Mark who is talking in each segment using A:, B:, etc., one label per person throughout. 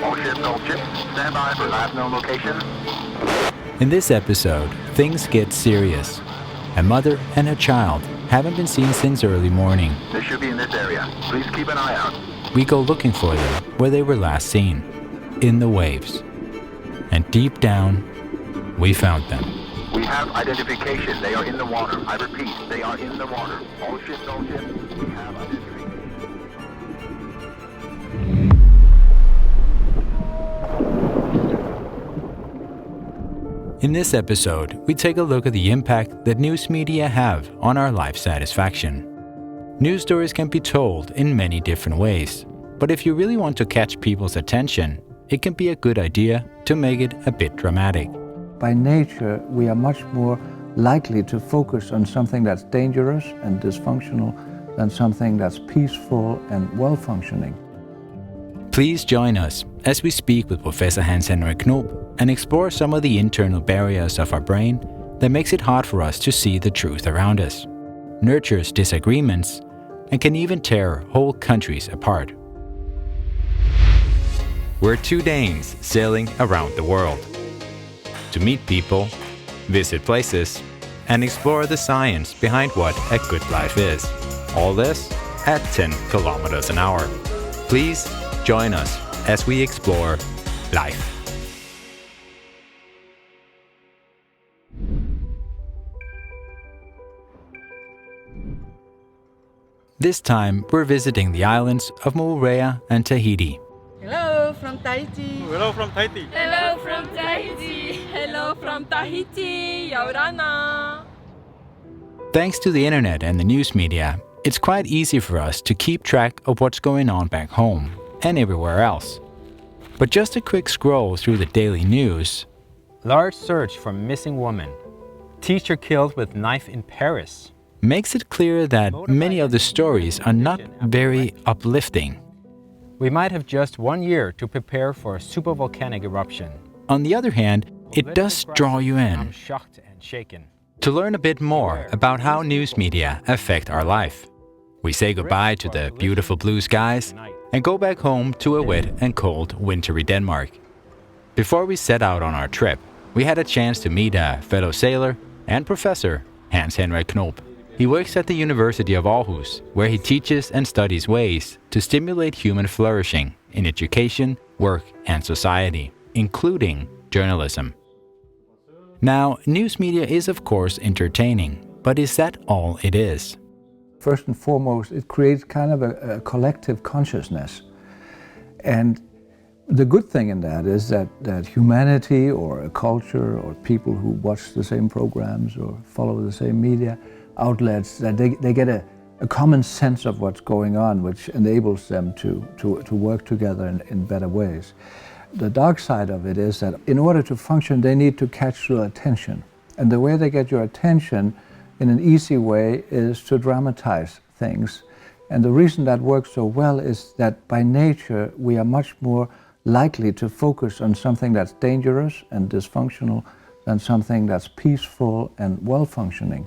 A: All ships, stand by for last known location.
B: In this episode, things get serious. A mother and her child haven't been seen since early morning.
A: They should be in this area. Please keep an eye out.
B: We go looking for them where they were last seen, in the waves. And deep down, we found them.
A: We have identification. They are in the water. I repeat, they are in the water. All ships, we have identification.
B: In this episode, we take a look at the impact that news media have on our life satisfaction. News stories can be told in many different ways, but if you really want to catch people's attention, it can be a good idea to make it a bit dramatic.
C: By nature, we are much more likely to focus on something that's dangerous and dysfunctional than something that's peaceful and well-functioning.
B: Please join us as we speak with Professor Hans Henrik Knoop and explore some of the internal barriers of our brain that makes it hard for us to see the truth around us, nurtures disagreements, and can even tear whole countries apart. We're two Danes sailing around the world to meet people, visit places, and explore the science behind what a good life is. All this at 10 kilometers an hour. Please join us as we explore life. This time, we're visiting the islands of Moorea and Tahiti.
D: Hello from Tahiti.
E: Hello from Tahiti.
D: Hello from Tahiti. Hello from Tahiti. Yaurana.
B: Thanks to the internet and the news media, it's quite easy for us to keep track of what's going on back home and everywhere else. But just a quick scroll through the daily news.
E: Large search for missing woman. Teacher killed with knife in Paris.
B: Makes it clear that many of the stories are not very uplifting.
E: We might have just 1 year to prepare for a supervolcanic eruption.
B: On the other hand, it does draw you in.
E: I'm shocked and shaken.
B: To learn a bit more about how news media affect our life, we say goodbye to the beautiful blue skies and go back home to a wet and cold wintry Denmark. Before we set out on our trip, we had a chance to meet a fellow sailor and Professor Hans Henrik Knoop. He works at the University of Aarhus, where he teaches and studies ways to stimulate human flourishing in education, work, and society, including journalism. Now, news media is of course entertaining, but is that all it is?
C: First and foremost, it creates kind of a collective consciousness. And the good thing in that is that humanity or a culture or people who watch the same programs or follow the same media outlets, that they get a common sense of what's going on, which enables them to work together in better ways. The dark side of it is that in order to function, they need to catch your attention. And the way they get your attention in an easy way is to dramatize things. And the reason that works so well is that by nature, we are much more likely to focus on something that's dangerous and dysfunctional than something that's peaceful and well-functioning.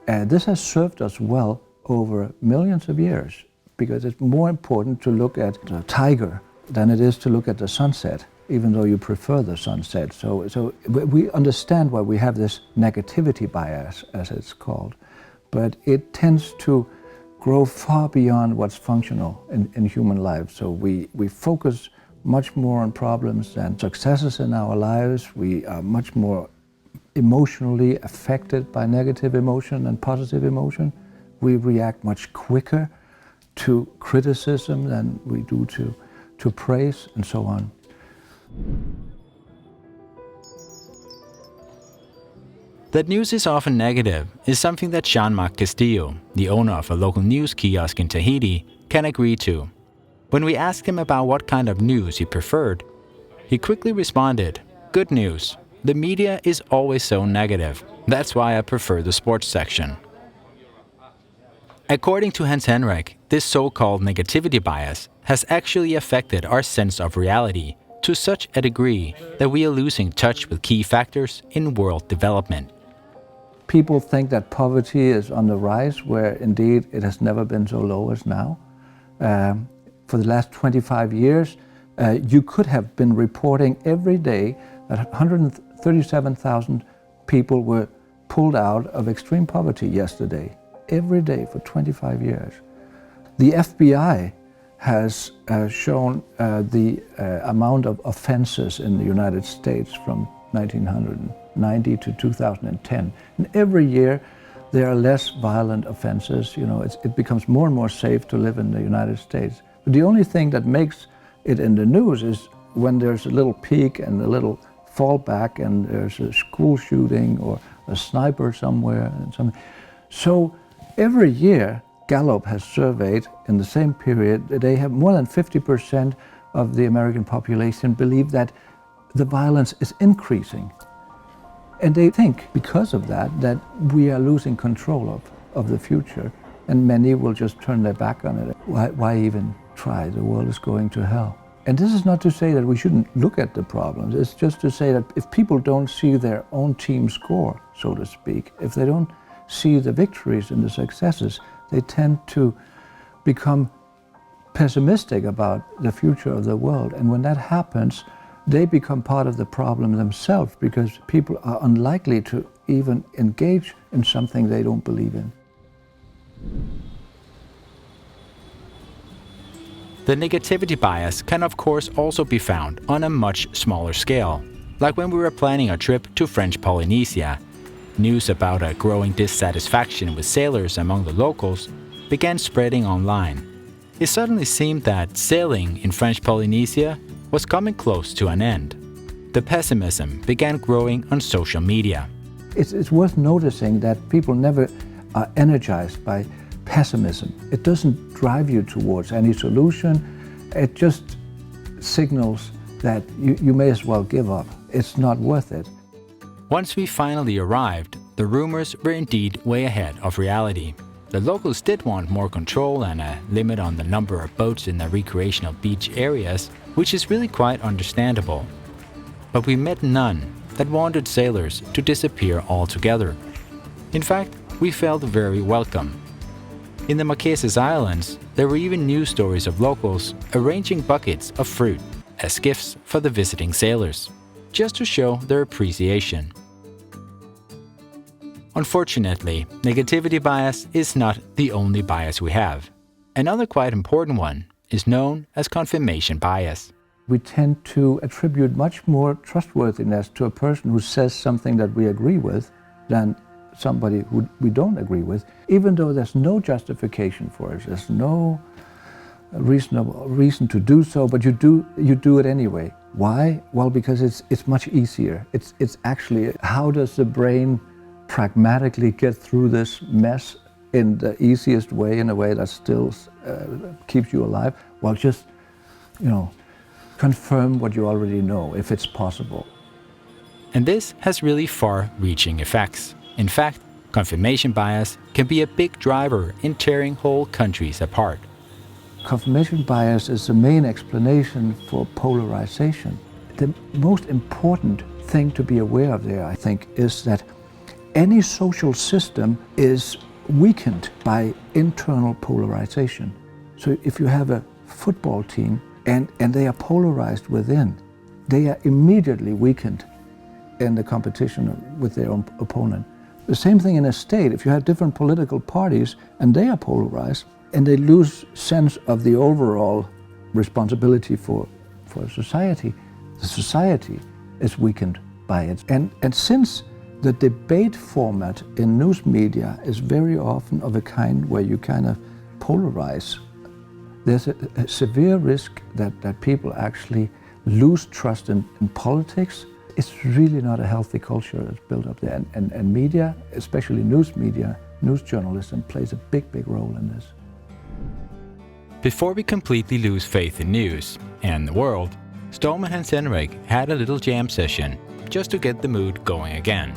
C: This has served us well over millions of years, because it's more important to look at the tiger than it is to look at the sunset, even though you prefer the sunset. So we understand why we have this negativity bias, as it's called, but it tends to grow far beyond what's functional in human life. So we focus much more on problems than successes in our lives. We are much more emotionally affected by negative emotion and positive emotion. We react much quicker to criticism than we do to praise, and so on.
B: That news is often negative is something that Jean-Marc Castillo, the owner of a local news kiosk in Tahiti, can agree to. When we asked him about what kind of news he preferred, he quickly responded, "Good news. The media is always so negative. That's why I prefer the sports section." According to Hans Henrik, this so-called negativity bias has actually affected our sense of reality to such a degree that we are losing touch with key factors in world development.
C: People think that poverty is on the rise, where indeed it has never been so low as now. For the last 25 years, You could have been reporting every day that 137,000 people were pulled out of extreme poverty yesterday, every day for 25 years. The FBI has shown the amount of offenses in the United States from 1990 to 2010. And every year there are less violent offenses. You know, it becomes more and more safe to live in the United States. But the only thing that makes it in the news is when there's a little peak and a little fallback and there's a school shooting or a sniper somewhere and something. So every year Gallup has surveyed in the same period, they have more than 50% of the American population believe that the violence is increasing. And they think because of that we are losing control of the future, and many will just turn their back on it. Why even try? The world is going to hell. And this is not to say that we shouldn't look at the problems. It's just to say that if people don't see their own team score, so to speak, if they don't see the victories and the successes, they tend to become pessimistic about the future of the world. And when that happens, they become part of the problem themselves, because people are unlikely to even engage in something they don't believe in.
B: The negativity bias can of course also be found on a much smaller scale. Like when we were planning a trip to French Polynesia, news about a growing dissatisfaction with sailors among the locals began spreading online. It suddenly seemed that sailing in French Polynesia was coming close to an end. The pessimism began growing on social media.
C: It's worth noticing that people never are energized by pessimism. It doesn't drive you towards any solution. It just signals that you may as well give up. It's not worth it.
B: Once we finally arrived, the rumors were indeed way ahead of reality. The locals did want more control and a limit on the number of boats in the recreational beach areas, which is really quite understandable. But we met none that wanted sailors to disappear altogether. In fact, we felt very welcome. In the Marquesas Islands, there were even news stories of locals arranging buckets of fruit as gifts for the visiting sailors, just to show their appreciation. Unfortunately, negativity bias is not the only bias we have. Another quite important one is known as confirmation bias.
C: We tend to attribute much more trustworthiness to a person who says something that we agree with than somebody who we don't agree with, even though there's no justification for it. There's no reasonable reason to do so, but you do it anyway. Why? Well, because it's much easier. It's actually, how does the brain pragmatically get through this mess in the easiest way, in a way that still keeps you alive? Well, just, confirm what you already know, if it's possible.
B: And this has really far-reaching effects. In fact, confirmation bias can be a big driver in tearing whole countries apart.
C: Confirmation bias is the main explanation for polarization. The most important thing to be aware of there, I think, is that any social system is weakened by internal polarization. So if you have a football team and they are polarized within, they are immediately weakened in the competition with their own opponent. The same thing in a state. If you have different political parties and they are polarized and they lose sense of the overall responsibility for society, the society is weakened by it. And since the debate format in news media is very often of a kind where you kind of polarize, there's a severe risk that people actually lose trust in politics. It's really not a healthy culture that's built up there. And media, especially news media, news journalism, plays a big, big role in this.
B: Before we completely lose faith in news and the world, Storm and Hans Henrik had a little jam session just to get the mood going again.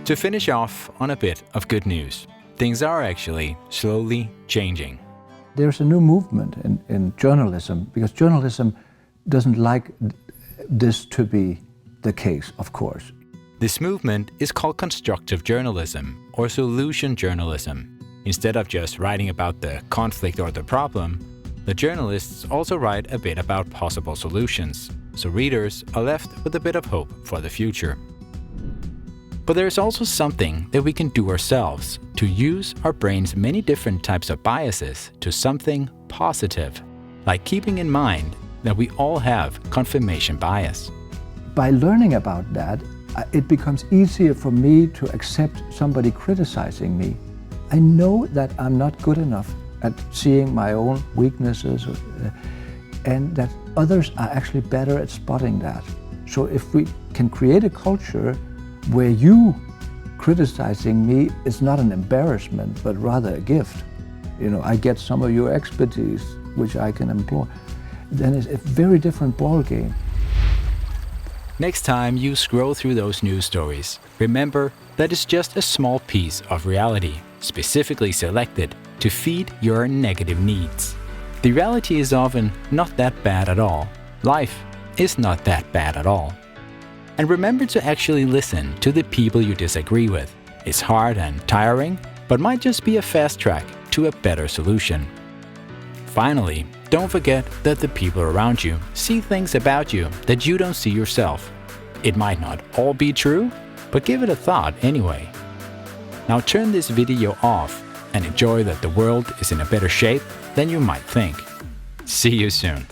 B: To finish off on a bit of good news, things are actually slowly changing.
C: There's a new movement in journalism, because journalism doesn't like this to be the case, of course.
B: This movement is called constructive journalism or solution journalism. Instead of just writing about the conflict or the problem, the journalists also write a bit about possible solutions, so readers are left with a bit of hope for the future. But there is also something that we can do ourselves to use our brain's many different types of biases to something positive, like keeping in mind that we all have confirmation bias.
C: By learning about that, it becomes easier for me to accept somebody criticizing me. I know that I'm not good enough at seeing my own weaknesses, and that others are actually better at spotting that. So if we can create a culture where you criticizing me is not an embarrassment, but rather a gift. I get some of your expertise, which I can employ. Then it's a very different ball game.
B: Next time you scroll through those news stories, remember that it's just a small piece of reality, specifically selected to feed your negative needs. The reality is often not that bad at all. Life is not that bad at all. And remember to actually listen to the people you disagree with. It's hard and tiring, but might just be a fast track to a better solution. Finally, don't forget that the people around you see things about you that you don't see yourself. It might not all be true, but give it a thought anyway. Now turn this video off and enjoy that the world is in a better shape than you might think. See you soon.